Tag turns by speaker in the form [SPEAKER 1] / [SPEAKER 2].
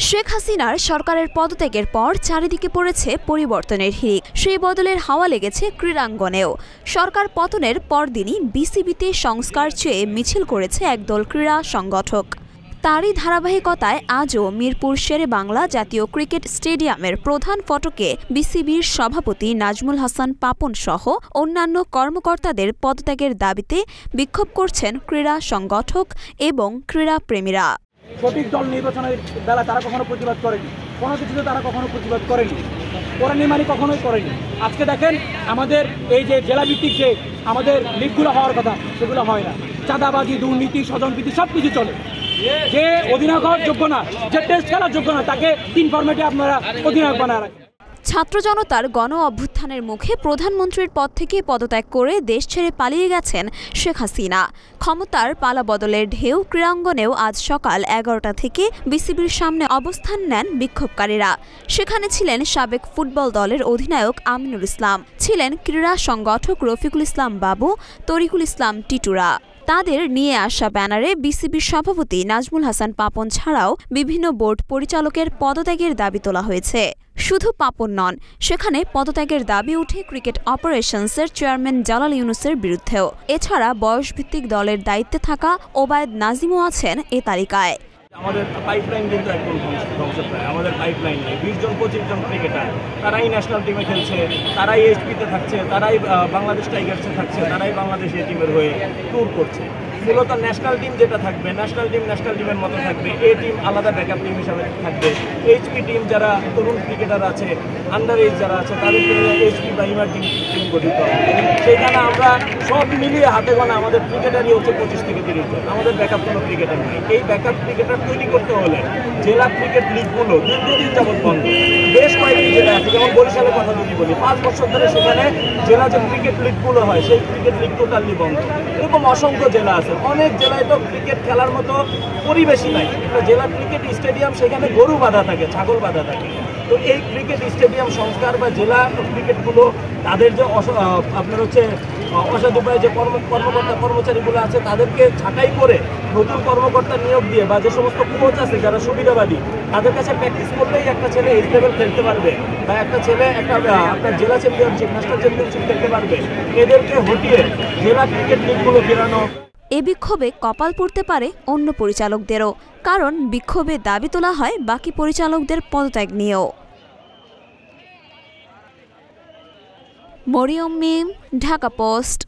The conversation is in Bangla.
[SPEAKER 1] শেখ হাসিনার সরকারের পদত্যাগের পর চারিদিকে পড়েছে পরিবর্তনের হিড়িক। সেই বদলের হাওয়া লেগেছে ক্রীড়াঙ্গনেও। সরকার পতনের পরদিনই বিসিবিতে সংস্কার চেয়ে মিছিল করেছে একদল ক্রীড়া সংগঠক। তারই ধারাবাহিকতায় আজও মিরপুর শেরেবাংলা জাতীয় ক্রিকেট স্টেডিয়ামের প্রধান ফটকে বিসিবির সভাপতি নাজমুল হাসান পাপন সহ অন্যান্য কর্মকর্তাদের পদত্যাগের দাবিতে বিক্ষোভ করছেন ক্রীড়া সংগঠক এবং ক্রীড়াপ্রেমীরা।
[SPEAKER 2] সঠিক দল নির্বাচনের বেলা তারা কখনো প্রতিবাদ করেনি, কোনো কিছুতে তারা কখনো প্রতিবাদ করেনি মানে কখনোই করেনি। আজকে দেখেন আমাদের এই যে জেলাভিত্তিক যে আমাদের লিগগুলো হওয়ার কথা সেগুলো হয় না। চাঁদাবাজি, দুর্নীতি, স্বজনপ্রীতি সব কিছু চলে। যে অধিনায়ক হওয়ার যোগ্য না, যে টেস্ট খেলার যোগ্য না, তাকে 3 ফরম্যাটে আপনারা অধিনায়ক বানায় রাখেন।
[SPEAKER 1] ছাত্র জনতার গণ অভ্যুত্থানের মুখে প্রধানমন্ত্রীর পদ থেকে পদত্যাগ করে দেশ ছেড়ে পালিয়ে গেছেন শেখ হাসিনা। ক্ষমতার পালাবদলের ঢেউ ক্রীড়াঙ্গনেও আজ সকাল 11টা থেকে বিসিবির সামনে অবস্থান নেন বিক্ষোভকারীরা। সেখানে ছিলেন সাবেক ফুটবল দলের অধিনায়ক আমিনুল ইসলাম, ছিলেন ক্রীড়া সংগঠক রফিকুল ইসলাম বাবু, তরিকুল ইসলাম টিটুরা। তাদের নিয়ে আসা ব্যানারে বিসিবির সভাপতি নাজমুল হাসান পাপন ছাড়াও বিভিন্ন বোর্ড পরিচালকের পদত্যাগের দাবি তোলা হয়েছে। শুধু পাপন নন, সেখানে পদত্যাগের দাবি উঠে ক্রিকেট অপারেশনসের চেয়ারম্যান জালাল ইউনুসের বিরুদ্ধেও। এছাড়া বয়সভিত্তিক দলের দায়িত্বে থাকা ওবায়দ নাজিমও আছেন এ তালিকায়।
[SPEAKER 3] আমাদের পাইপলাইন কিন্তু একদম ধ্বংসপ্রায়। আমাদের পাইপলাইন নেই। 20 জন 25 জন ক্রিকেটার, তারাই ন্যাশনাল টিমে খেলছে, তারাই এইচপিতে থাকছে, তারাই বাংলাদেশ টাইগার্সে থাকছে, তারাই বাংলাদেশ এই টিমের হয়ে ট্যুর করছে। মূলত ন্যাশনাল টিম যেটা থাকবে, ন্যাশনাল টিমের মতো থাকবে। এ টিম আলাদা ব্যাকআপ টিম হিসাবে থাকবে। এইচপি টিম যারা তরুণ ক্রিকেটার আছে, আন্ডার এজ যারা আছে, তাদেরকে এইচপি বা ইমার্জিং টিম গঠিত হবে। সেইখানে আমরা সব মিলিয়ে হাতে গোনা আমাদের ক্রিকেটারই হচ্ছে 25 থেকে 30 জন। আমাদের ব্যাকআপ কোনো ক্রিকেটার নেই। এই ব্যাকআপ ক্রিকেটার তৈরি করতে হলে জেলা ক্রিকেট লিগগুলো দীর্ঘদিন যাবৎ বন্ধ। বেশ কয়েকটি জেলা আছে, যেমন বরিশালের কথা যদি বলি, 5 বছর ধরে সেখানে জেলা যে ক্রিকেট লিগগুলো হয় সেই ক্রিকেট লিগ টোটালি বন্ধ। এরকম অসংখ্য জেলা আছে। অনেক জেলায় তো ক্রিকেট খেলার মতো পরিবেশই নাই। একটা জেলা ক্রিকেট স্টেডিয়াম, সেখানে গরু বাঁধা থাকে, ছাগল বাঁধা থাকে। তো এই ক্রিকেট স্টেডিয়াম সংস্কার বা জেলা ক্রিকেটগুলো তাদের যে আপনার হচ্ছে অসাধুপায় যে কর্মকর্তা কর্মচারীগুলো আছে তাদেরকে ছাঁটাই করে নতুন কর্মকর্তা নিয়োগ দিয়ে বা যে সমস্ত কোচ আছে যারা সুবিধাবাদী, তাদের কাছে প্র্যাকটিস করলেই একটা ছেলে এই লেভেল খেলতে পারবে বা একটা ছেলে একটা আপনার জেলা চ্যাম্পিয়নশিপ, ন্যাশনাল চ্যাম্পিয়নশিপ খেলতে পারবে। এদেরকে হটিয়ে জেলা ক্রিকেট লিগগুলো ফেরানো।
[SPEAKER 1] এ বিক্ষোভে কপাল পড়তে পারে অন্য পরিচালকদেরও, কারণ বিক্ষোভে দাবি তোলা হয় বাকি পরিচালকদের পদত্যাগ নিয়েও। মরিয়ম মিম, ঢাকা পোস্ট।